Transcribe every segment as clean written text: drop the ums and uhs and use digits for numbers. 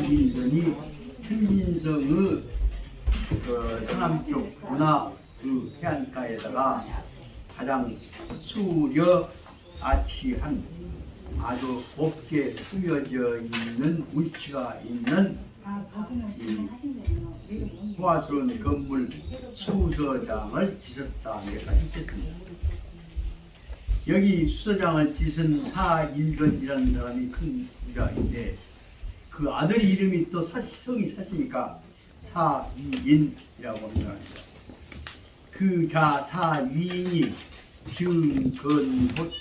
일전이 천진성의 서남쪽 문화 해안가에다가 가장 수려 아치한 아주 곱게 숨겨져 있는 운치가 있는 호화스러운 건물 수서장을 짓었다는 데가 있겠습니다. 여기 수서장을 짓은 사일근이라는 사람이 큰 부자인데 그 아들 이름이 또 성이 사시니까 사위인이라고 합니다. 그 사위인이 증건호택하고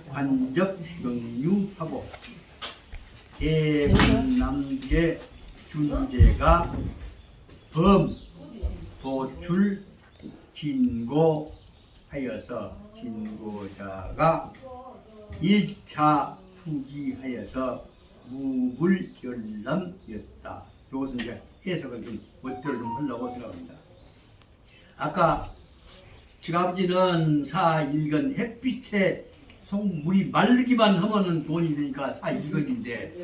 관적명유하고 대남계 준제가 범, 도출, 진고하여서 진고자가 1차 투지하여서 무불열람이었다. 이것은 이제 해석을 좀 멋대로 좀 하려고 생각합니다. 아까 지갑지는 사일건 햇빛에 물이 마르기만 하면은 돈이 되니까 사일건인데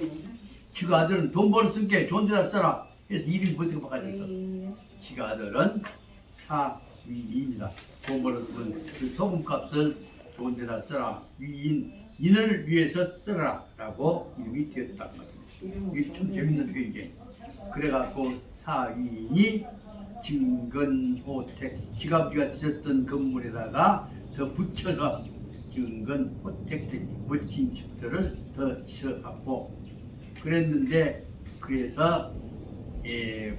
지가 아들은 돈 벌었으니까 좋은 데다 써라 해서 이름이 어떻게 바꿔졌어? 지가 아들은 사위인이다. 돈 벌었으면 그 소금값을 좋은 데다 써라. 인을 위해서 써라 라고 이름이 되었단 말이에요. 이게 참 재밌는 게 그래갖고 사위인이 증건호택 지갑지가 짓었던 건물에다가 더 붙여서 증건호택 멋진 집들을 더 지어갖고 그랬는데 그래서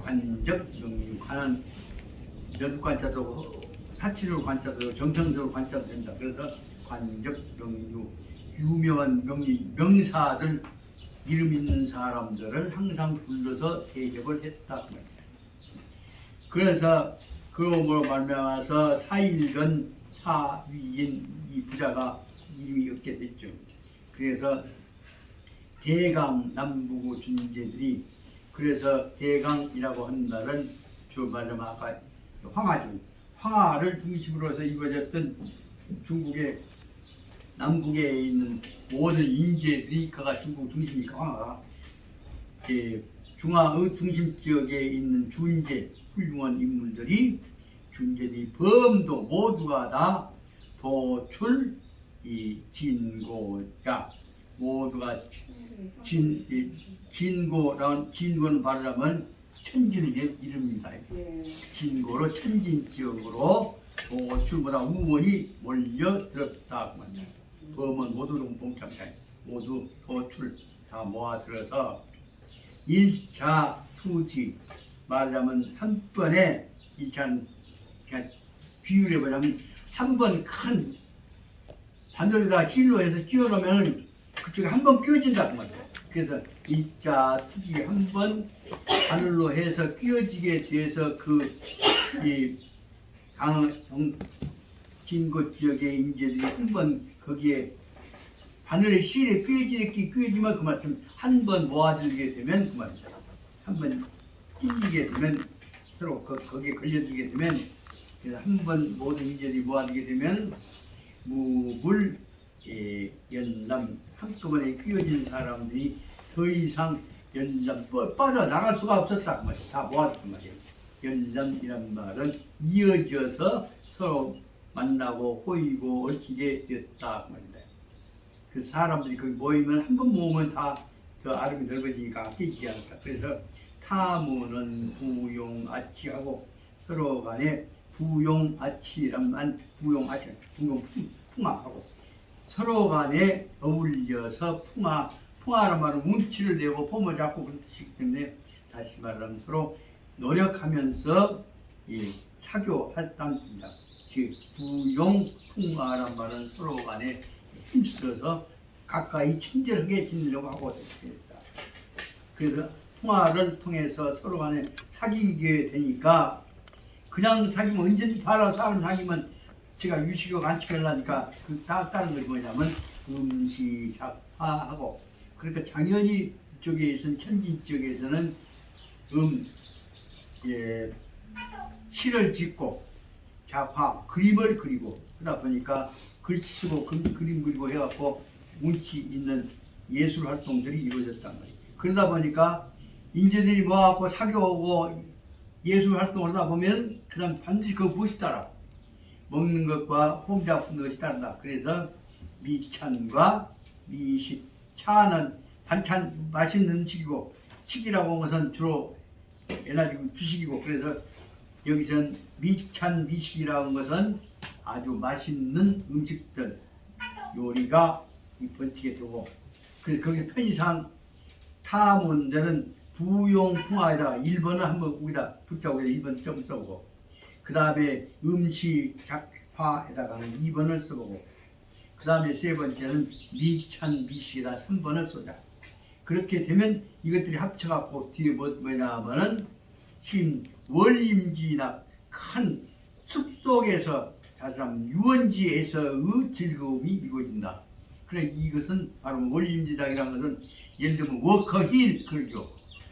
관적명유 관한 연관자도 사치로 관자도 정성적으로 관자도 된다. 그래서 관적명유 유명한 명사들 이름 있는 사람들을 항상 불러서 대접을 했다. 그래서 그러므로 말미암아서 사일건 사위인 이 부자가 이름이 얻게 됐죠. 그래서 대강 남부구 준제들이 그래서 대강이라고 하는 날은 주 말하면 아까 황하를 중심으로 해서 이루어졌던 중국의 남북에 있는 모든 인재들이 그가 중국 중심이니까 황하가 중화의 중심 지역에 있는 준제 훌륭한 인물들이 준제들이 범도 모두가 다 도출 진고자 모두가 진고는 말하자면 천진의 이름입니다. 진고로 천진 지역으로 도출보다 우원이 몰려들었다. 범은 모두 동봉참자 모두 도출 다 모아들어서 1차 투지 말하자면 한 번에 2차 비유를 해보자면 한 번 큰 바늘에다 실로 해서 끼워놓으면 그쪽에 한 번 끼워진다고 말이에요. 그래서 2차 투지 한 번 바늘로 해서 끼워지게 돼서 진고 지역의 인재들이 한 번 거기에 바늘에 실에 끼워지면 그만큼 한 번 모아들게 되면 그만이다. 한 번 찔리게 되면 서로 거기에 걸려지게 되면 그래서 한 번 모든 인재들이 모아지게 되면 무불 연람 한꺼번에 끼워진 사람들이 더 이상 연람 빠져나갈 수가 없었다 그 말이에요. 다 모았단 말이에요. 연람이란 말은 이어져서 서로 만나고 호이고 얽히게 되었다 그 말입니다. 그 사람들이 거기 모이면 한 번 모으면 다 더 아름이 넓어지니까 깨지지 않을까. 그래서 타무는 부용아치하고 서로 간에 부용아치란 부용아치 풍화하고 서로 간에 어울려서 풍화란 말은 운치를 내고 폼을 잡고 그런 뜻이기 때문에 다시 말하면 서로 노력하면서 사교했다는 뜻입니다. 즉 부용풍화란 말은 서로 간에 힘써서 가까이 친절하게 지내려고 하고 있습니다. 그래서 풍화를 통해서 서로 간에 사귀게 되니까 그냥 사귀면 언제든지 바로 사람 사귀면 제가 유식욕 안치를 하니까 그 다른 것이 뭐냐면 음시작화하고 그러니까 당연히 이쪽에서는 천진 지역에서는 시를 짓고 작화 그림을 그리고 그러다 보니까 글 쓰고 그림 그리고 해갖고 운치 있는 예술 활동들이 이루어졌단 말이에요. 그러다 보니까 인재들이 모아갖고 사교하고 예술 활동을 하다 보면 그 다음 반드시 그 무엇이 따라 먹는 것과 홈자 푸는 것이 따른다. 그래서 미찬과 미식, 차는 반찬 맛있는 음식이고 식이라고 하는 것은 주로 에너지 주식이고, 그래서 여기선 미찬 미식이라는 것은 아주 맛있는 음식들 요리가 번티게 되고, 그래서 거기 편의상 타문제는 부용풍화에다가 1번을 한번 여기다 붙잡고 1번 점 써보고, 그 다음에 음식 작파에다가는 2번을 써보고, 그 다음에 세 번째는 미찬 미식에다 3번을 쏘자. 그렇게 되면 이것들이 합쳐갖고 뒤에 뭐냐면은 월임지나 큰 숲속에서 다참 유원지에서의 즐거움이 이루어진다. 그래 이것은 바로 월임지장이라는 것은 예를 들면 워커힐 그러죠.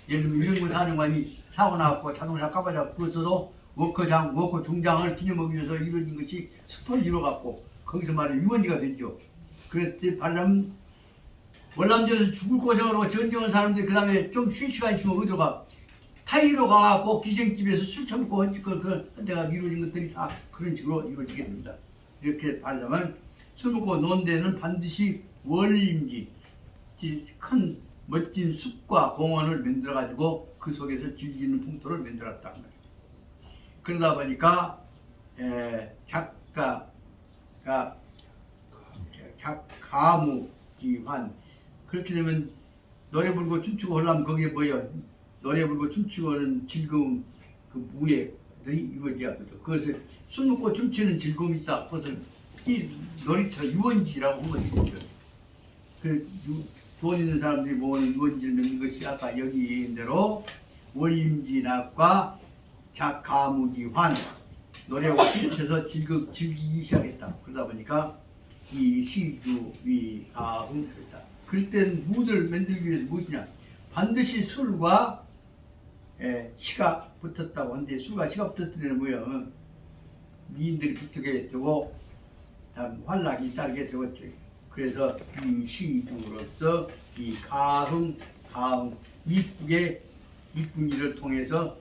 예를 들면 이런 거 사령관이 사고 나갖고 자동차 까바자 부었어도 워커장, 워커 중장을 기념하기 위해서 이루어진 것이 숲을 이루어갖고 거기서 말하는 유원지가 되죠. 그랬더니 바람 월남전에서 죽을 고생을 하고 전쟁한 사람들이 그 다음에 좀 쉴 시간 있으면 어디로 가? 타이로 가고 기생집에서 술 처먹고 헌짓걸 그 데가 이루어진 것들이 다 그런 식으로 이루어지게 됩니다. 이렇게 말하자면 술 먹고 노는 데는 반드시 월임지, 큰 멋진 숲과 공원을 만들어 가지고 그 속에서 즐기는 풍토를 만들었단 말이에요. 그러다 보니까 가무기환, 그렇게 되면 노래 부르고 춤추고 하려면 거기에 뭐예요? 노래 부르고 춤추고는 즐거운 그 무예들이 이루어져야 하거든요. 그것을 술 먹고 춤추는 즐거움이 있다. 그것을 이 놀이터 유원지라고 하는 것이죠. 돈 있는 사람들이 모으는 유원지를 넣는 것이 아까 여기 얘기한 대로 월임지낙과 작가무기환 노래하고 춤춰서 즐기기 시작했다. 그러다 보니까 이 시주 위하흥 그랬다. 그럴 땐 무를 만들기 위해서 무엇이냐? 반드시 술과 시가 붙었다고 하는데, 술과 시가 붙었을 때는 뭐예요? 미인들이 붙게 되고 환락이 따르게 되었죠. 그래서 이 시주로서 이 가흥 이쁜 일을 통해서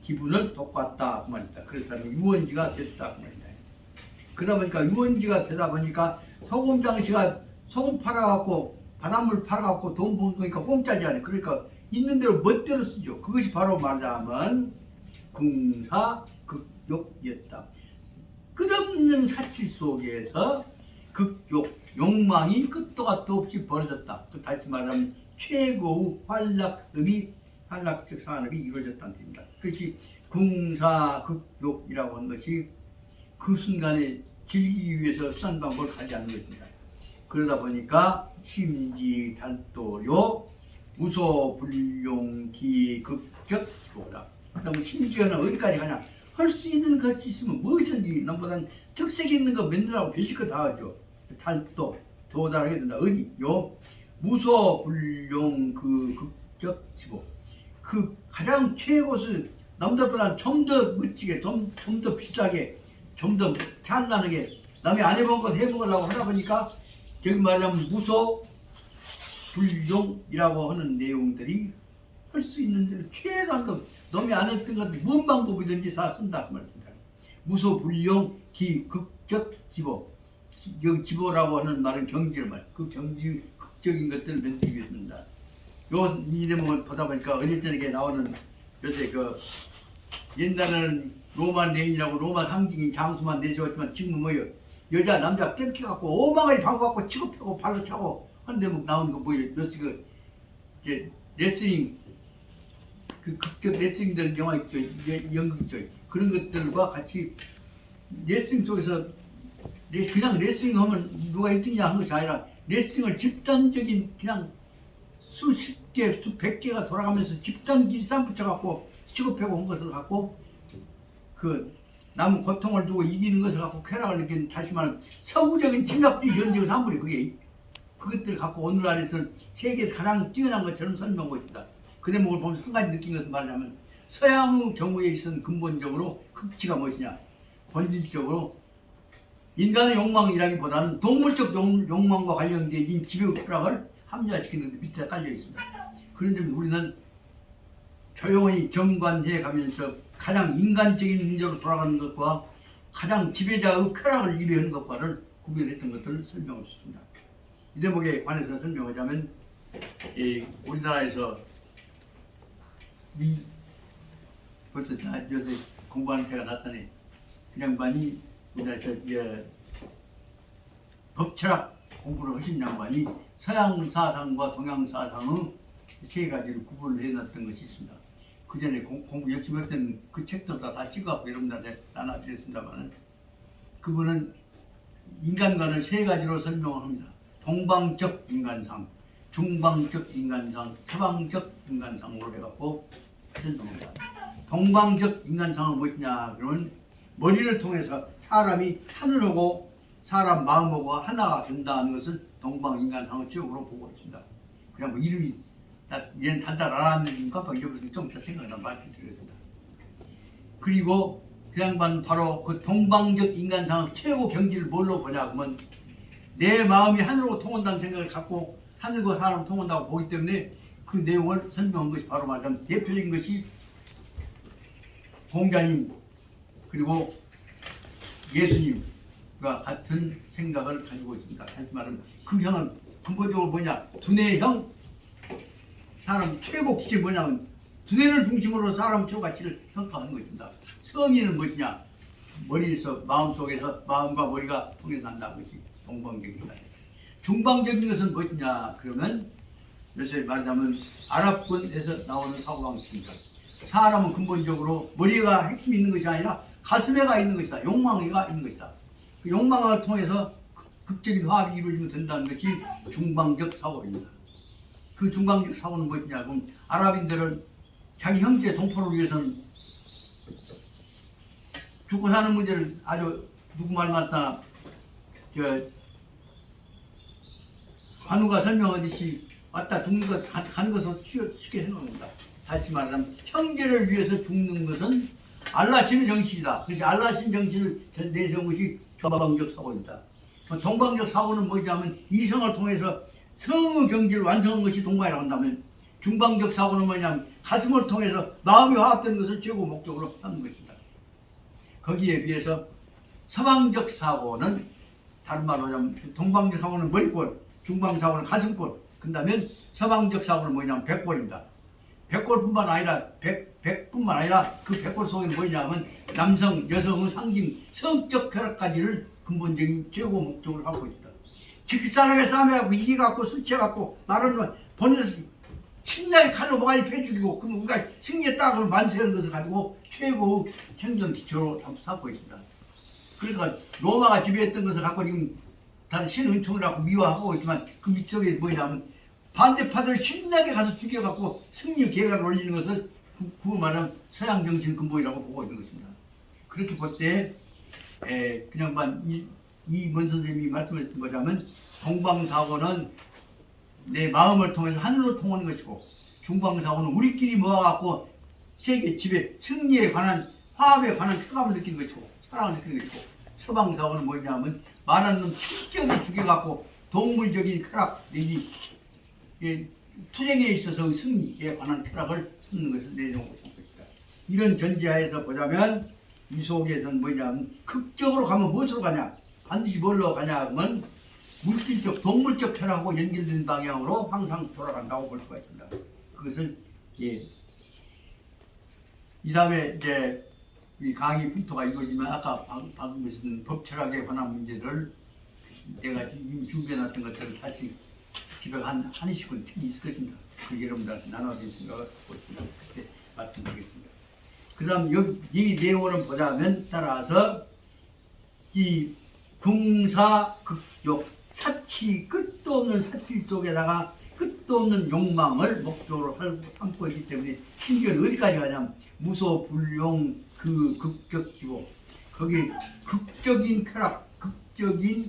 기분을 돋았다 그 말이다. 그래서 유원지가 됐다 그 말이다. 그러다 보니까 유원지가 되다 보니까 소금장씨가 소금 팔아갖고 바닷물 팔아갖고 돈 버는 거니까 공짜지 않아요. 그러니까 있는 대로 멋대로 쓰죠. 그것이 바로 말하자면 궁사극욕이었다. 끝없는 사치 속에서 극욕, 욕망이 끝도 갓도 없이 벌어졌다. 또 다시 말하면 최고의 환락적 산업이 이루어졌다는 뜻입니다. 그것이 궁사극욕이라고 하는 것이 그 순간에 즐기기 위해서 수단 방법을 가지 않는 것입니다. 그러다 보니까 심지달도요 무소불용기극적지보다. 그다음에 심지어는 어디까지 가냐? 할 수 있는 것이 있으면 무엇이든지 남보다는 특색 있는 거 만들라고 별짓거 다 하죠. 달도 도달하게 된다. 어디요? 무소불용 그 극적지보. 그 가장 최고수 남들보다 좀 더 멋지게, 좀 더 비싸게, 좀 더 찬란하게 남이 안 해본 걸 해보려고 하다 보니까 저기 말하자면 무소불용이라고 하는 내용들이 할 수 있는 대로 최소한 것, 남이 안 했던 것, 뭔 방법이든지 다 쓴다 그 말입니다. 무소불용 기극적지보. 여기 지보라고 하는 말은 경지를 말. 그 경지 극적인 것들을 만들기 위해서입니다. 요 이름을 보다 보니까 어릴 적에 나오는 요새 그 옛날에는 로마 레인이라고 로마 상징인 장수만 내세웠지만 지금은 뭐예요? 여자 남자 깽키 갖고 오망아리 방구 갖고 취급하고 발로 차고 하는데 뭐 나오는 거 뭐예요? 요새 그 이제 레슬링 그 극적 레슬링들 영화 있죠, 연극 있죠. 그런 것들과 같이 레슬링 속에서 그냥 레슬링 하면 누가 1등이냐 하는 것이 아니라 레슬링을 집단적인 그냥 수십 개, 수백 개가 돌아가면서 집단 길쌈 붙여갖고 취급하고 한 것을 갖고 그 남은 고통을 주고 이기는 것을 갖고 쾌락을 느끼는, 다시 말하면 서구적인 침략주의 현지의 산물이 그게 그것들을 갖고 오늘날에서는 세계에서 가장 뛰어난 것처럼 설명하고 있다. 그 대목을 보면 한 가지 느낀 것을 말하자면 서양의 경우에 있어서는 근본적으로 극치가 무엇이냐, 본질적으로 인간의 욕망이라기보다는 동물적 욕망과 관련된 지배의 쾌락을 합리화시키는 데 밑에 깔려 있습니다. 그런 점에 우리는 조용히 정관해 가면서 가장 인간적인 문제로 돌아가는 것과 가장 지배자의 쾌락을 이루는 것과를 구별했던 것들을 설명할 수 있습니다. 이 대목에 관해서 설명하자면 우리나라에서 벌써 요새 공부하는 때가 났다니 그 양반이 우리나라에서 법철학 공부를 하신 양반이 서양 사상과 동양 사상의 세 가지를 구분을 해놨던 것이 있습니다. 그 전에 공부 열심히 할 때는 그 책도 다 찍어갖고 여러분들한테 나눠드렸습니다만 그분은 인간관을 세 가지로 설명을 합니다. 동방적 인간상, 중방적 인간상, 서방적 인간상으로 해갖고 설명합니다. 동방적 인간상은 무엇이냐 그러면 머리를 통해서 사람이 하늘하고 사람 마음하고 하나가 된다는 것을 동방인간상의 지역으로 보고 있습니다. 그냥 뭐 이름이 얘는 단단 안 하는데 깜빡 잊어버려서 좀 이따 생각나면 말씀드리겠습니다. 그리고 그 양반 바로 그 동방적 인간상의 최고 경지를 뭘로 보냐 그러면 내 마음이 하늘로 통한다는 생각을 갖고 하늘과 사람 통한다고 보기 때문에 그 내용을 설명한 것이 바로 말하자면 대표적인 것이 공자님 그리고 예수님과 같은 생각을 가지고 있습니다. 다시 말하면 그 형은 근본적으로 뭐냐 두뇌형 사람 최고 기준이 뭐냐면 두뇌를 중심으로 사람 최고 가치를 평가하는 것입니다. 성의는 무엇이냐 머리에서 마음속에서 마음과 머리가 통해서 난다는 것이 동방적입니다. 중방적인 것은 무엇이냐 그러면 요새 말하자면 아랍권에서 나오는 사고방식입니다. 사람은 근본적으로 머리가 핵심이 있는 것이 아니라 가슴에가 있는 것이다. 욕망에가 있는 것이다. 그 욕망을 통해서 극적인 화합이 이루어지면 된다는 것이 중방적 사고입니다. 그 중방적 사고는 무엇이냐면 아랍인들은 자기 형제 동포를 위해서는 죽고 사는 문제를 아주 누구 말 맞다 관우가 설명하듯이 왔다 죽는 것 가는 것을 쉽게 해놓는다. 다시 말하자면 형제를 위해서 죽는 것은 알라신의 정신이다. 그래서 알라신 정신을 내세운 것이 동방적 사고입니다. 동방적 사고는 뭐냐면 이성을 통해서 성의 경지를 완성한 것이 동방이라고 한다면 중방적 사고는 뭐냐면 가슴을 통해서 마음이 화합되는 것을 최고 목적으로 하는 것입니다. 거기에 비해서 서방적 사고는 다른 말로 하자면 동방적 사고는 머리골, 중방 사고는 가슴골, 그다음에 서방적 사고는 뭐냐면 백골입니다. 백골뿐만 아니라 백뿐만 아니라 그 백골 속에 뭐냐면 남성, 여성의 상징, 성적 쾌락까지를 근본적인 최고 목적으로 하고 있다. 직사람에 싸매갖고 이기갖고 술 취해갖고 말하는 본인에서 신나게 칼로 모가지 패죽이고 그럼 우리가 승리했다 그걸 만세하는 것을 가지고 최고의 행정 기초로 삼고 있습니다. 그러니까 로마가 지배했던 것을 갖고 지금 다른 신은총이라고 미화하고 있지만 그 밑쪽에 뭐냐면 반대파들을 신나게 가서 죽여갖고 승리 계획을 올리는 것을 그 말하면 서양 정신 근본이라고 보고 있는 것입니다. 그렇게 볼 때 그냥 이문 선생님이 말씀하셨던 거자면 동방사고는 내 마음을 통해서 하늘로 통하는 것이고 중방사고는 우리끼리 모아갖고 세계 지배 승리에 관한 화합에 관한 쾌감을 느끼는 것이고 사랑을 느끼는 것이고 서방사고는 뭐냐면 말하는 놈 실격이 죽여갖고 동물적인 쾌락 투쟁에 있어서 승리에 관한 쾌락을 쓰는 것을 내놓은 것입니다. 이런 전제하에서 보자면 이 속에서는 뭐냐면 극적으로 가면 무엇으로 가냐 반드시 뭘로 가냐 하면 물질적 동물적 쾌락하고 연결된 방향으로 항상 돌아간다고 볼 수가 있습니다. 그것을 이 다음에 이제 이 강의 분토가 이루어지면 아까 방금 했던 법철학에 관한 문제를 내가 이미 준비해놨던 것들을 다시 집에 한 20분 특히 있을 것입니다. 그 여러분들한테 나눠드릴 생각을 하고 있습니다. 그때 말씀드리겠습니다. 그 다음 이 내용을 보자면 따라서 이 궁사극욕 사치 끝도 없는 사치 쪽에다가 끝도 없는 욕망을 목적으로 삼고 있기 때문에 심지어 어디까지 가냐면 무소불용 그 극적지고 거기 극적인 쾌락 극적인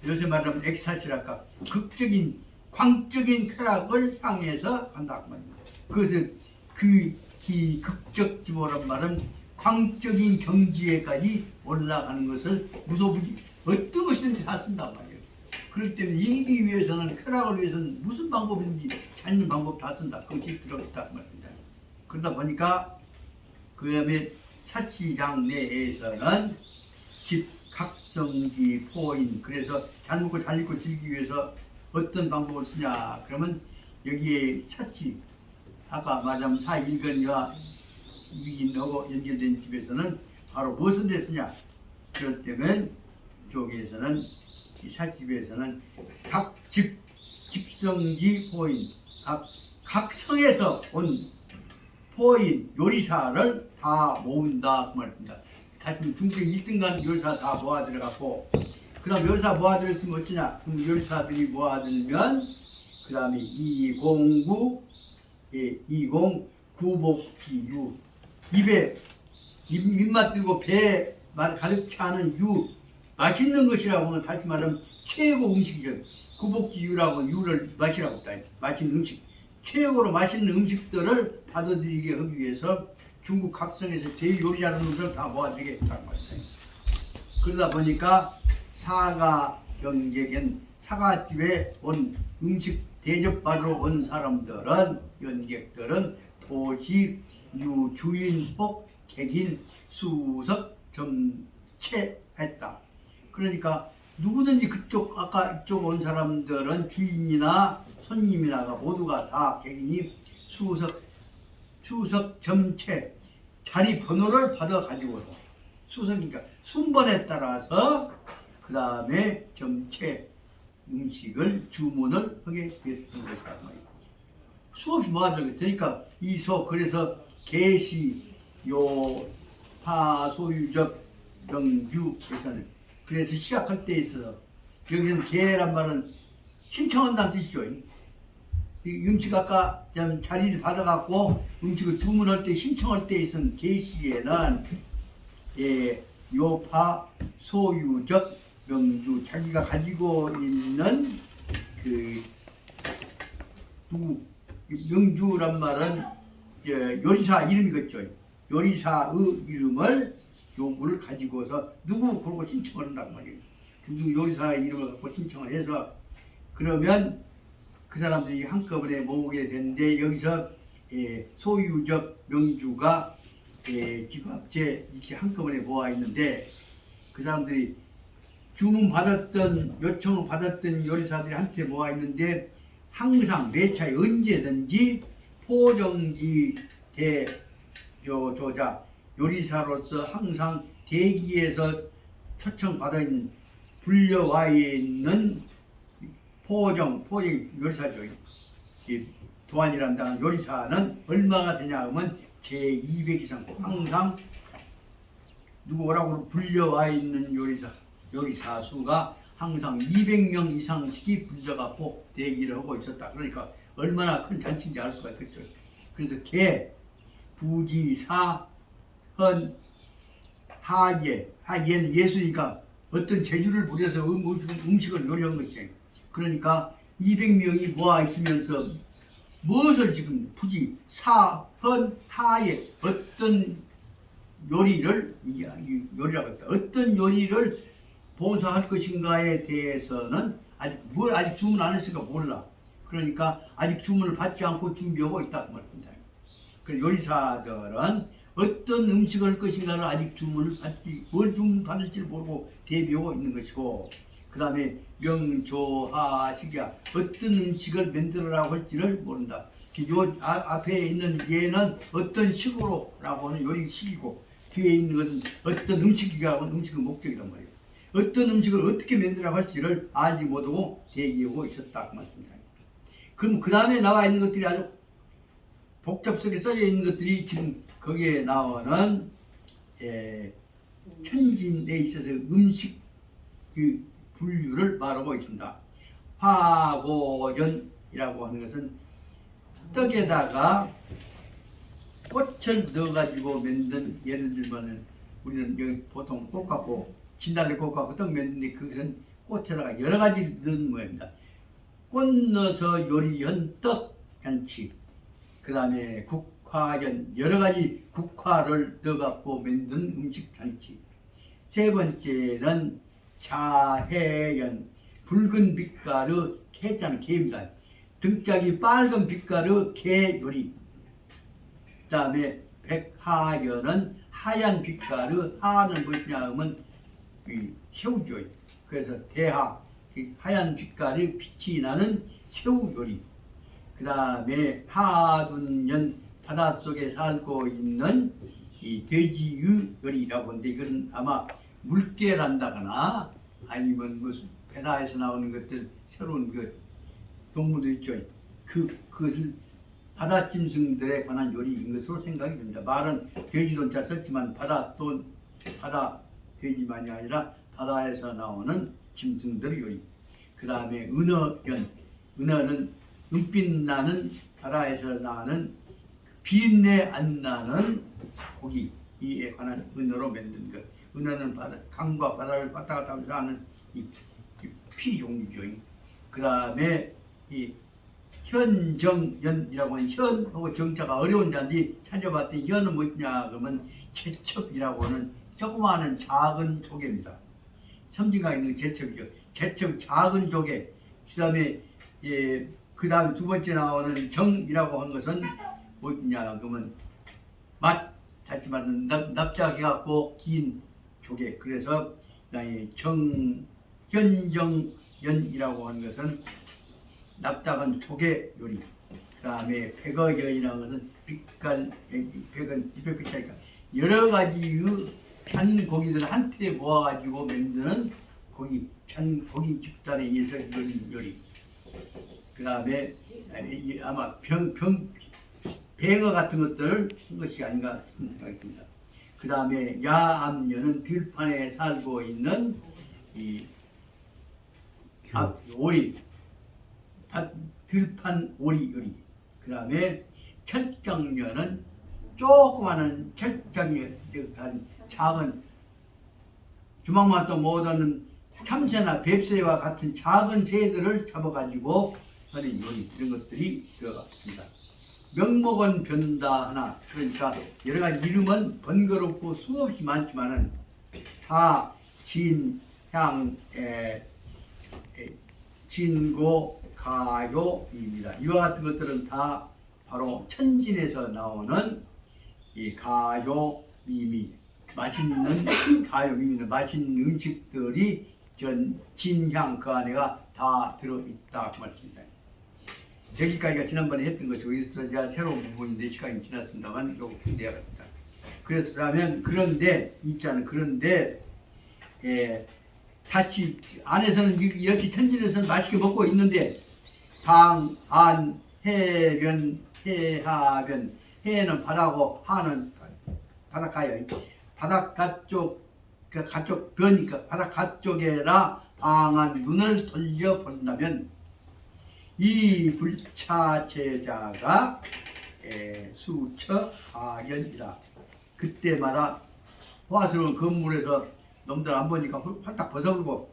요새 말하면 엑스타시랄까 극적인 광적인 쾌락을 향해서 간다고 말입니다. 그것은 이 극적지보란 말은 광적인 경지에까지 올라가는 것을 무소불지 어떤 것이든지 다 쓴단 말이에요. 그렇기 때문에 이기기 위해서는, 쾌락을 위해서는 무슨 방법인지 찾는 방법 다 쓴다. 그것이 들어있다 말입니다. 그러다 보니까 그 다음에 사치장 내에서는 집각성지 포인, 그래서 잘 먹고 잘 입고 즐기기 위해서 어떤 방법을 쓰냐 그러면 여기에 사치, 아까 말하자면 사일견과 위인하고 연결된 집에서는 바로 무슨 데 쓰냐, 그럴 때면 쪽에서는 이 사집에서는 각 집, 집성지 포인, 각 성에서 온 포인 요리사를 다 모은다 그 말입니다. 다시 중세 1등간 요리사 다 모아들어갖고, 그 다음 요리사 모아들었으면 어쩌냐, 그럼 요리사들이 모아들면 그 다음에 209, 209복지유, 입에 입맛 들고 배 가득 차는 유, 맛있는 것이라고 하면 다시 말하면 최고 음식이죠. 구복지유라고 하면 유를 마시라고 했다. 맛있는 음식, 최고로 맛있는 음식들을 받아들이게 하기 위해서 중국 각성에서 제일 요리 잘하는 분들 다 모아주겠다는 말이에요. 그러다 보니까 사가 경제견, 사과집에 온 음식 대접받으러 온 사람들은, 연객들은 도시 유 주인 혹 객인 수석 점체했다. 그러니까 누구든지 그쪽, 아까 이쪽 온 사람들은 주인이나 손님이나가 모두가 다 객인이 수석 점체, 자리 번호를 받아 가지고, 수석이니까 순번에 따라서 그 다음에 점체 음식을 주문을 하게 됐던 것이다. 수없이 모아들게 되니까 그래서 계시 요파소유적 명주에서는, 그래서 시작할 때 있어서 여기서는 계란 말은 신청한다는 뜻이죠. 이 음식 아까 자리를 받아갖고 음식을 주문할 때 신청할 때 있은 계시에는 요파 소유적 명주, 자기가 가지고 있는 그 명주란 말은 요리사 이름이겠죠. 요리사의 이름을 요구를 가지고서 누구 그러고 신청을 한단 말이에요. 누구 요리사의 이름을 갖고 신청을 해서, 그러면 그 사람들이 한꺼번에 모으게 되는데, 여기서 소유적 명주가 집합제 이렇게 한꺼번에 모아 있는데, 그 사람들이 주문 받았던, 요청을 받았던 요리사들이 한테 모아 있는데, 항상 매차에 언제든지 포정지 대표조자 요리사로서 항상 대기에서 초청받아 있는, 불려와 있는 포정 요리사죠. 두안이란다는 요리사는 얼마가 되냐 하면 제200 이상, 항상 누구 오라고 불려와 있는 요리사 수가 항상 200명 이상씩이 불려갖고 대기를 하고 있었다. 그러니까 얼마나 큰 잔치인지 알 수가 있겠죠. 그래서 부지, 사, 헌, 하예는 예수니까 어떤 재주를 부려서 음식을 요리한 것이죠. 그러니까 200명이 모아 있으면서 무엇을 지금 부지, 사, 헌, 하예, 어떤 요리라고 했다. 어떤 요리를 봉사할 것인가에 대해서는 아직 주문 안 했으니까 몰라. 그러니까 아직 주문을 받지 않고 준비하고 있다 그 말입니다. 그 요리사들은 어떤 음식을 할 것인가를 아직 뭘 주문 받을지를 모르고 대비하고 있는 것이고, 그 다음에 명조하식이야, 어떤 음식을 만들어라고 할지를 모른다. 요 앞에 있는 얘는 어떤 식으로라고 하는 요리식이고, 뒤에 있는 것은 어떤 음식이라고 하는 음식의 목적이란 말이에요. 어떤 음식을 어떻게 만들어라고 할지를 알지 못하고 대기하고 있었다 그 말입니다. 그럼 그 다음에 나와 있는 것들이 아주 복잡하게 써져 있는 것들이 지금 거기에 나오는 천진에 있어서 음식 그 분류를 말하고 있습니다. 화고전이라고 하는 것은 떡에다가 꽃을 넣어가지고 만든, 예를 들면 우리는 여기 보통 꽃 갖고 진달래 꽃 갖고 떡 만드는데, 그것은 꽃에다가 여러 가지 넣은 모양입니다. 꽃 넣어서 요리한 떡잔치, 그 다음에 국화전, 여러 가지 국화를 넣어갖고 만든 음식 잔치. 세 번째는 자해연, 붉은 빛깔의 개자는 개입니다. 등짝이 빨간 빛깔의 개 요리. 그 다음에 백하연은 하얀 빛깔의 하는 무엇이냐 하면 새우죠. 그래서 대하 하얀 빛깔이 빛이 나는 새우 요리. 그 다음에 하둔년 바닷속에 살고 있는 이 돼지의 요리라고 하는데 이것은 아마 물개란다거나 아니면 무슨 베라에서 나오는 것들 새로운 그 동물들 있죠. 그것을 바다짐승들에 관한 요리인 것으로 생각이 됩니다. 말은 돼지도 잘 썼지만 바다 돼지만이 아니라 바다에서 나오는 짐승들의 요리. 그 다음에 은어연. 은어는 눈빛 나는 바다에서 나는 비린내 안 나는 고기에 관한 은어로 만든 것. 은어는 강과 바다를 왔다 갔다 하면서 하는 이 피 종류죠. 그 다음에 이 현정연이라고 하는 현하고 정자가 어려운 자인데 찾아봤더니 현은 뭐냐 그러면 제첩이라고 하는 조그마한 작은 조개입니다. 섬진강에 있는 제첩이죠. 제첩 작은 조개. 그 다음에 두 번째 나오는 정이라고 한 것은 뭐냐 그러면 다시 말하면 납작해갖고 긴 조개. 그래서 현정연이라고 하는 것은 납작한 조개 요리. 그 다음에 백어연이라는 것은 백은 이백빛이니까 여러 가지의 찬 고기들을 한테 모아가지고 만드는 찬 고기 집단에 의해서 이런 요리. 그 다음에 아마 뱅어 같은 것들을 한 것이 아닌가 싶은 생각이 듭니다. 그 다음에 야암녀는 들판에 살고 있는 오리, 들판 오리 요리. 그 다음에 철장녀는 조그마한 철장녀, 작은 주먹만도 못하는 참새나 뱁새와 같은 작은 새들을 잡아가지고 하는 요리, 이런 것들이 들어갔습니다. 명목은 변다 하나. 그러니까 여러 가지 이름은 번거롭고 수없이 많지만은 다 진고 가요입니다. 이와 같은 것들은 다 바로 천진에서 나오는 이 가요 미미, 맛있는 가요 미미는 맛있는 음식들이 진향 그 안에가 다 들어있다 그 말씀입니다. 여기까지가 지난번에 했던 것이고 여기서 제가 새로운 부분인데 시간이 지났습니다만 요거 내야겠다. 그래서라면 그런데 다시 안에서는 이렇게 천진에서는 맛있게 먹고 있는데 방, 안, 해변, 해하변, 해는 바다고 하는 바닷가요. 바닷가 가쪽 변이니까 바닷가 쪽에라 방한 눈을 돌려 본다면 이 불차제자가 수처하연이라. 그때마다 화스러운 건물에서 놈들 안 보니까 활딱 벗어버리고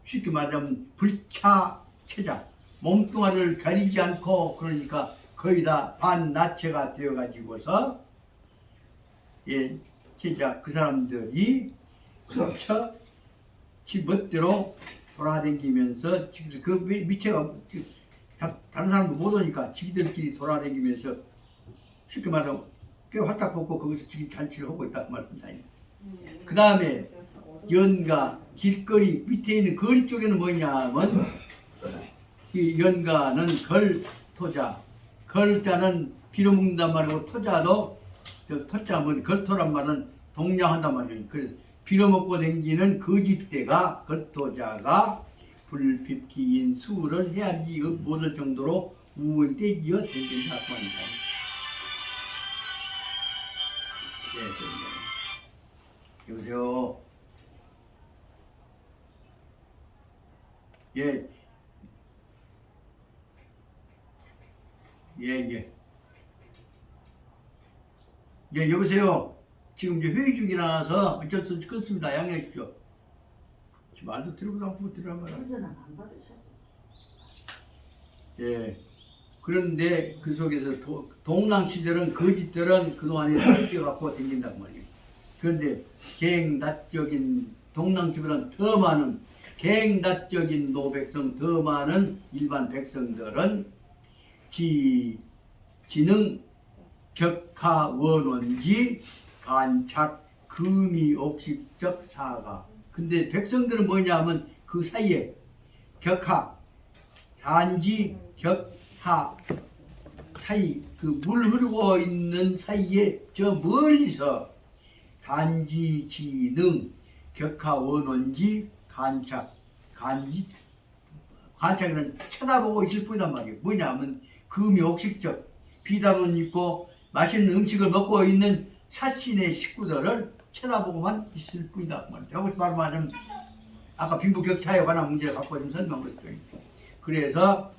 쉽게 말하면 불차체자 몸뚱아리를 가리지 않고 그러니까 거의 다 반나체가 되어가지고서 제자 그 사람들이 수처 지 멋대로 돌아다니면서 그 밑에가 다른 사람도 못 오니까 지들끼리 돌아다니면서 쉽게 말하면 꽤 활딱 벗고 거기서 지금 잔치를 하고 있다 그 말입니다. 그 다음에 연가 길거리 밑에 있는 거리 쪽에는 뭐냐면 이 연가는 걸토자, 걸자는 빌어먹는단 말이고 토자도 토자면 걸토란 말은 동냥한단 말이에요. 그래서 빌어먹고 댕기는 거짓대가 걸토자가 불핍기인 수를 헤아리지 못할 정도로 우에 떼기어 댕긴다 그 말입니다. 여보세요. 예. 예, 여보세요. 지금 이제 회의 중이라서 어쩔 수 없이 끊습니다. 양해해 주십시오. 말도 들어보다 못 들으란 말이야. 안 받으셔도. 예. 그런데 그 속에서 동랑치들은 거짓들은 그동안에 살찌 갖고 댕긴단 말이에요. 그런데 갱 낮적인 동랑치보다는 더 많은 갱다적인 노백성 더 많은 일반 백성들은 지능 격하 원원지 간착 금이 옥식적 사가. 근데 백성들은 뭐냐 하면 그 사이에 격하 단지 격하 사이 그 물 흐르고 있는 사이에 저 멀리서 단지 지능 격하 원원지 간착 관찰은 쳐다보고 있을 뿐이란 말이에요. 뭐냐면 금이 옥식적 비단옷 입고 맛있는 음식을 먹고 있는 사신의 식구들을 쳐다보고만 있을 뿐이다. 여기서 말하자면 아까 빈부격차에 관한 문제를 갖고 좀 설명했죠. 그래서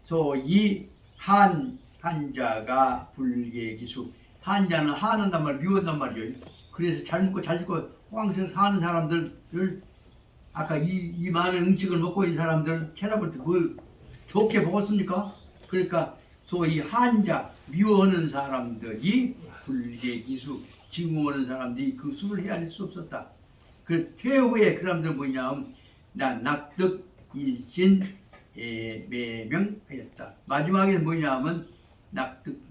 소위 한자가 불계기수. 한자는 한한단 말 미워한단 말이에요. 그래서 잘 먹고 잘 입고 호황스럽게 사는 사람들을 아까 이 많은 음식을 먹고 있는 사람들 쳐다볼 때 뭘 좋게 보겠습니까? 그러니까 소위 한자 미워하는 사람들이 불계기수 증오하는 사람들이 그 수를 헤아릴 수 없었다. 그 최후에 그 사람들은 뭐냐면 낙득 일신 매명하였다. 마지막에는 뭐냐면 낙득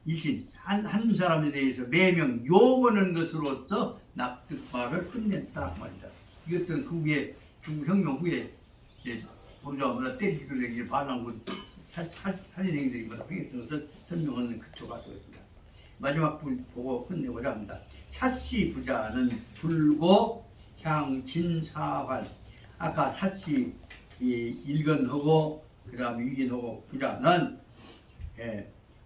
일신 한 사람에 대해서 매명 욕하는 것으로서 납득말을 끝냈다 말이다. 이것들은 그 후에 중국 혁명 후에 보좌보다 때리기를 반항군 살인행위들이 행했던 것을 설명하는 그초가 되었습니다. 마지막 분 보고 끝내고자 합니다. 사씨 부자는 불고 향진사활. 아까 사씨 일건하고 그 다음에 위견하고 부자는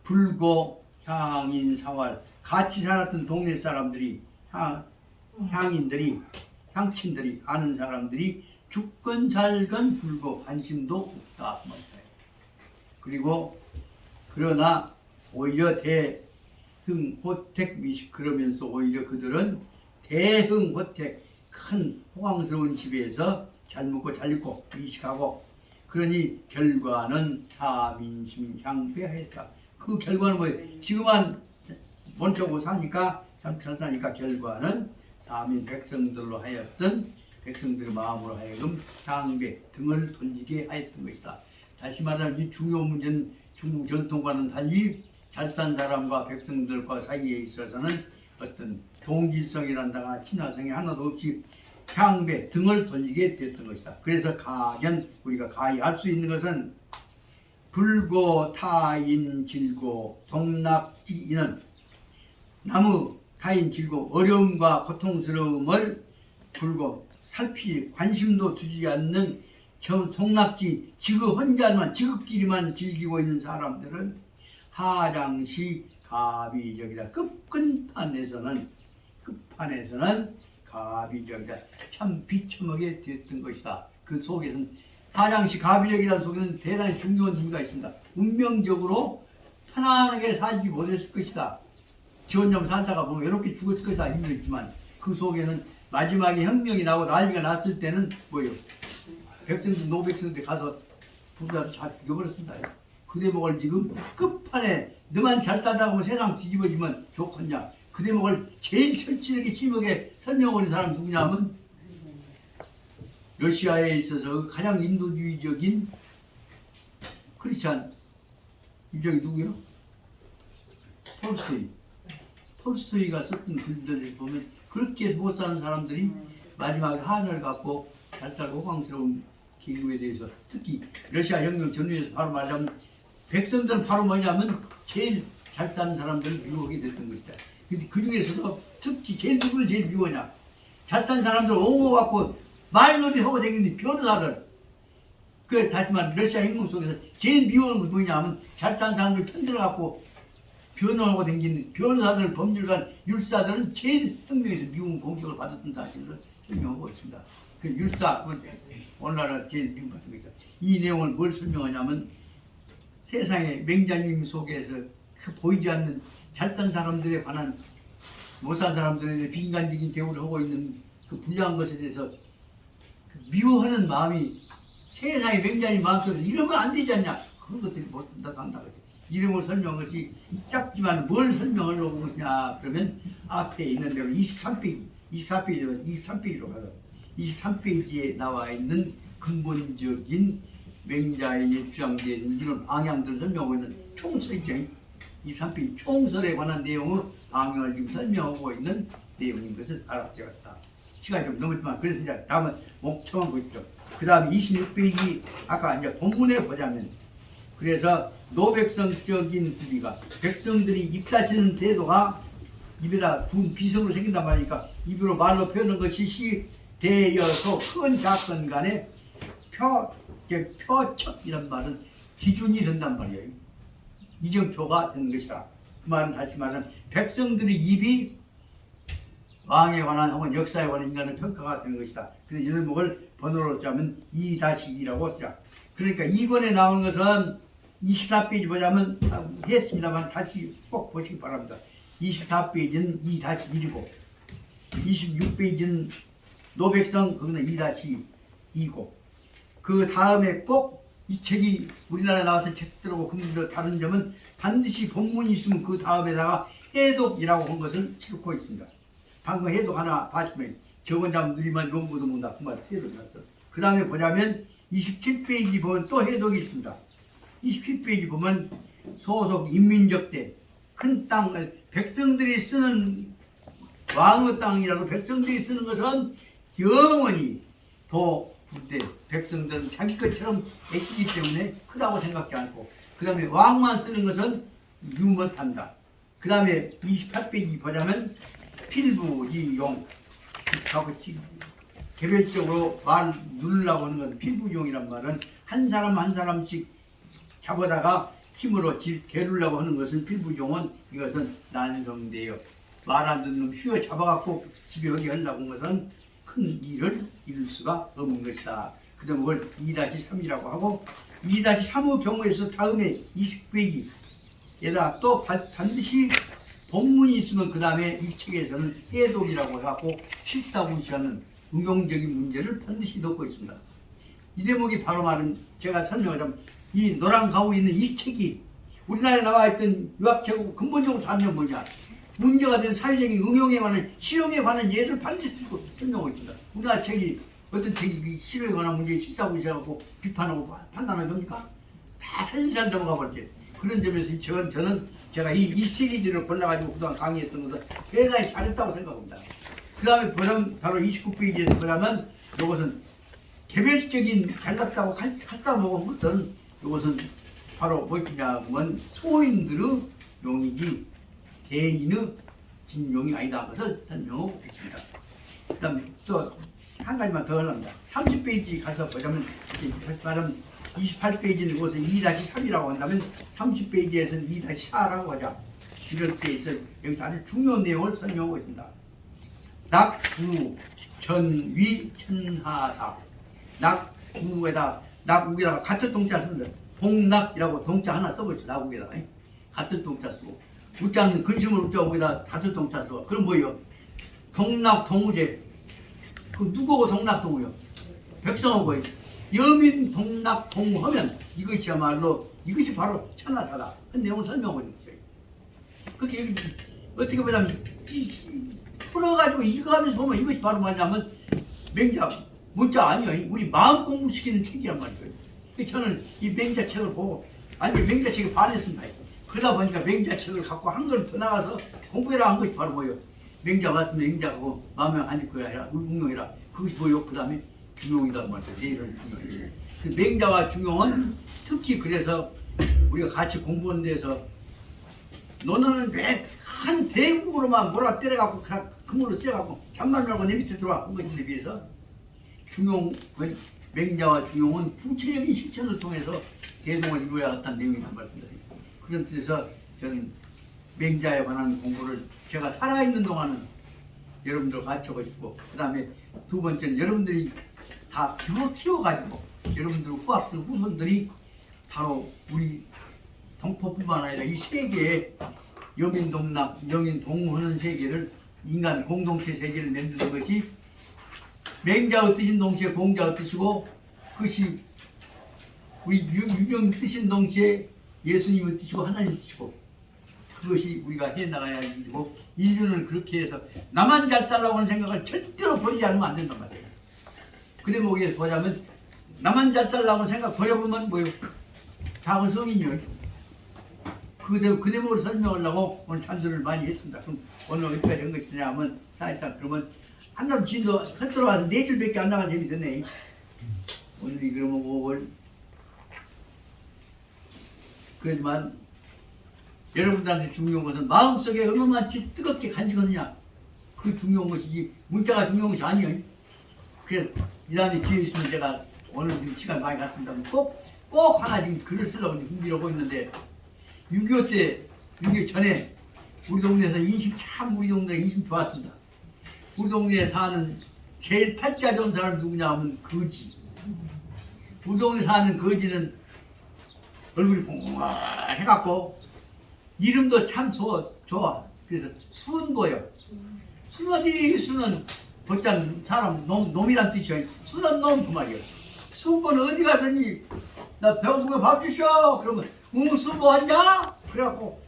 불고 향인사활 같이 살았던 동네 사람들이 향친들이 아는 사람들이 죽건 살건 불고 관심도 없다. 그리고 그러나 오히려 대흥호택 미식 그러면서 오히려 그들은 대흥호택 큰 호황스러운 집에서 잘 먹고 잘 입고 미식하고 그러니 결과는 사민심 향배하였다. 그 결과는 뭐예요? 지금은 원초고 사니까 참 잘 사니까 결과는 사민 백성들로 하였던 백성들의 마음으로 하여금 향배 등을 돌리게 하였던 것이다. 다시 말하면 이 중요한 문제는 중국 전통과는 달리 잘 산 사람과 백성들과 사이에 있어서는 어떤 동질성이란다거나 친화성이 하나도 없이 향배 등을 돌리게 됐던 것이다. 그래서 가견 우리가 가히 알 수 있는 것은 불고 타인 질고 동락지이는 나무 타인 질고 어려움과 고통스러움을 불고 살피 관심도 두지 않는 동락지 지극끼리만 즐기고 있는 사람들은 하장시 가비적이다. 끝판에서는 가비적이다. 참 비참하게 되었던 것이다. 그 속에는 하장시 가비적이라는 속에는 대단히 중요한 의미가 있습니다. 운명적으로 편안하게 살지 못했을 것이다. 지 혼자 살다가 보면 외롭게 죽었을 것이다. 힘들지만 그 속에는 마지막에 혁명이 나고 난리가 났을 때는 뭐예요? 백성들 노백성들 가서 부자도 다 죽여버렸습니다. 그 대목을 지금 끝판에 너만 잘 살다가 세상 뒤집어지면 좋겠냐. 그 대목을 제일 철저하게 심하게 설명하는 사람이 누구냐면 러시아에 있어서 가장 인도주의적인 크리스찬 이쪽이 누구요? 톨스토이가 썼던 글들을 보면 그렇게 못 사는 사람들이 마지막에 한을 갖고 잘 살고 호황스러운 기금에 대해서 특히 러시아 혁명 전후에서 바로 말하자면 백성들은 바로 뭐냐면 제일 잘 사는 사람들을 미워하게 됐던 것이다. 근데 그 중에서도 특히 누구를 제일 미워하냐? 잘 사는 사람들 옹호받고 말놀이 하고 다니는 변호사를 다시 말해 러시아 혁명 속에서 제일 미워하는 것이 뭐냐면 잘 사는 사람들 편들어갖고 변호하고 다니는 변호사들, 법률관, 율사들은 제일 혁명에서 미운 공격을 받았던 사실을 설명하고 있습니다. 그 율사, 오늘날은 제일 미운 같은 거죠. 이 내용을 뭘 설명하냐면 세상의 맹자님 속에서 보이지 않는 잘 산 사람들에 관한 못 산 사람들에 대해 비인간적인 대우를 하고 있는 그 불량한 것에 대해서 미워하는 마음이 세상의 맹자님 마음속에서 이러면 안 되지 않냐. 그런 것들이 못한다고 한다. 이름을 설명한 것이 짧지만 뭘 설명하려고 그러냐 그러면 앞에 있는 대로 23페이지로 가서 23페이지에 나와 있는 근본적인 맹자의 주장되는 이런 방향들을 설명하고 있는 총설이죠. 23페이지 총설에 관한 내용을 방향을 지금 설명하고 있는 내용인 것을 알아채었다. 시간이 좀 넘었지만 그래서 이제 다음은 목청한 것이죠. 그 다음에 26페이지 아까 이제 본문에 보자면 그래서 노백성적인 부비가 백성들이 입 다시는 태도가 입에다 둔 비성으로 생긴단 말이니까 입으로 말로 표현하는 것이 시되어서 큰 작건 간에 표척이란 말은 기준이 된단 말이에요. 이정표가 되는 것이다. 그 말은 다시 말하면 백성들의 입이 왕에 관한 혹은 역사에 관한 인간의 평가가 되는 것이다. 그래서 이 제목을 번호로 짜면 2-2라고 쓰자. 그러니까 2권에 나오는 것은 24페이지 보자면 했습니다만 다시 꼭 보시기 바랍니다. 24페이지는 2-1이고 26페이지는 노백성 거기는 2-2고 그 다음에 꼭 이 책이 우리나라에 나왔던 책들하고 근데 다른 점은 반드시 본문이 있으면 그 다음에다가 해독이라고 한 것을 싣고 있습니다. 방금 해독 하나 봐주면 저건 잡으면 느리면 용부도 못한다. 그 말 해독이었어. 그 다음에 보자면 27페이지 보면 또 해독이 있습니다. 27페이지 보면 소속 인민적 때 큰 땅을 백성들이 쓰는 왕의 땅이라도 백성들이 쓰는 것은 영원히 더 부대 백성들은 자기 것처럼 애끼기 때문에 크다고 생각지 않고 그 다음에 왕만 쓰는 것은 유못한다. 그 다음에 28페이지 보자면 필부이용 개별적으로 말 누르려고 하는 건 필부이용이란 말은 한 사람 한 사람씩 잡아다가 힘으로 게르려고 하는 것은 필부이용은 이것은 난성되어 말 안 듣는 놈 휘어 잡아갖고 집에 어디 하려고 한 것은 큰 일을 이룰 수가 없는 것이다. 그 다음에 그걸 2-3이라고 하고 2-3의 경우에서 다음에 20페이지에다 또 반드시 본문이 있으면 그 다음에 이 책에서는 해독이라고 해갖고 실사무시하는 응용적인 문제를 반드시 넣고 있습니다. 이 대목이 바로 말은 제가 설명하자면 이 노란 가구에 있는 이 책이 우리나라에 나와 있던 유학책하고 근본적으로 다른 뭐냐 문제가 된 사회적인 응용에 관한 실용에 관한 예를 반드시 설명하고 있습니다. 우리나라 책이 어떤 책이 실용에 관한 문제에 실사무시하고 비판하고 판단하는 겁니까? 다 살살 넘어가 버렸지. 그런 점에서 저는 제가 이 시리즈를 골라가지고 그동안 강의했던 것은 대단히 잘했다고 생각합니다. 그 다음에 바로 29페이지에서 보자면 이것은 개별적인 잘났다고 칼다 먹은 것은 이것은 바로 뭐냐면 소인들의 용이지 개인의 진용이 아니다 것을 설명하고 있습니다. 그 다음에 또 한 가지만 더 하랍니다. 30페이지 가서 보자면 말하면 28페이지는 이것을 2-3이라고 한다면 30페이지에서는 2-4라고 하자. 이럴 때 있어 여기서 아주 중요한 내용을 설명하고 있습니다. 낙구 전위 천하사 낙국에다 낙국에다가 같은 동자 쓰는데 동낙이라고 동자 하나 써보시죠. 낙국에다가 같은 동자 쓰고 우자는 근심을 우자국에다 같은 동자 써. 그럼 뭐예요? 동낙 동우제 그 누구고 동낙 동우요? 백성하고 여민 동낙 동우하면 이것이야말로 이것이 바로 천하사다. 그 내용을 설명하고 있는 거예요. 그렇게 어떻게 보자면 풀어가지고 읽어가면서 보면 이것이 바로 뭐냐면 맹자 문자 아니에요. 우리 마음 공부시키는 책이란 말이에요. 저는 이 맹자 책을 보고 아니 맹자 책에 반했습니다. 그러다 보니까 맹자 책을 갖고 한 걸 더 나가서 공부해라 한 것이 바로 뭐예요? 맹자 말씀에 맹자고 마음에 안 짓고야 해라 응용이라 그것이 뭐예요? 그 다음에 중용이다 말이에요. 내일은 중용이에요. 그 맹자와 중용은 특히 그래서 우리가 같이 공부하는 데서 너는 왜 한 대국으로만 몰아 때려갖고 그물로 째갖고 잠만 하고 내 밑에 들어와 한 것인데 비해서 중용 맹자와 중용은 구체적인 실천을 통해서 대동을 이루어야 한다는 내용이란 말입니다. 그런 뜻에서 저는 맹자에 관한 공부를 제가 살아있는 동안은 여러분들 같이 하고 싶고 그 다음에 두 번째는 여러분들이 다 키워가지고 여러분들 후학들 후손들이 바로 우리 동포뿐만 아니라 이 세계에 여민 동락, 영인 동하는 세계를 인간 공동체 세계를 만드는 것이 맹자의 뜻인 동시에 공자의 뜻이고 그것이 우리 유명 뜻인 동시에 예수님의 뜻이고 하나님의 뜻이고 그것이 우리가 해나가야 할 일이고 인류는 그렇게 해서 나만 잘 살라고 하는 생각을 절대로 버리지 않으면 안 된단 말이에요. 그 대목에 보자면 나만 잘 살라고 생각 버려보면 뭐요? 다은 성인이요. 그 대목을 설명하려고 오늘 찬수를 많이 했습니다. 그럼 오늘 어디까지 한 것이냐 하면 사실상 그러면 한나도 진도 흩어로 와서 4줄밖에 안 나간 셈이 되네. 오늘이 그러면 5월. 그렇지만 여러분들한테 중요한 것은 마음속에 얼마만치 뜨겁게 간직하느냐. 그 중요한 것이지 문자가 중요한 것이 아니에요. 그래서 이 사람이 뒤에 있으면 제가 오늘 지금 시간 많이 갔습니다. 꼭 하나 지금 글을 쓰려고 준비하고 있는데 6.25 전에 우리 동네에서 우리 동네 인심 좋았습니다. 우리 동네에 사는 제일 팔자 좋은 사람 누구냐 하면 거지. 우리 동네 사는 거지는 얼굴이 봉해갖고 이름도 참 좋아. 그래서 순보여. 순은 곧장 사람 놈이란 뜻이야. 순한 놈 그 말이야. 순보는 어디 가서니 나 배고프게 밥 주셔. 그러면 순보 왔냐? 그래갖고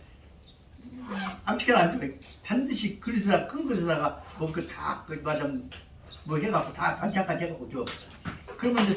암치게는 안 줘. 반드시 그릇에다가 큰 그릇에다가 먹고 다 맞아 뭐 해갖고 다 반찬까지 해갖고 줘. 그러면 이제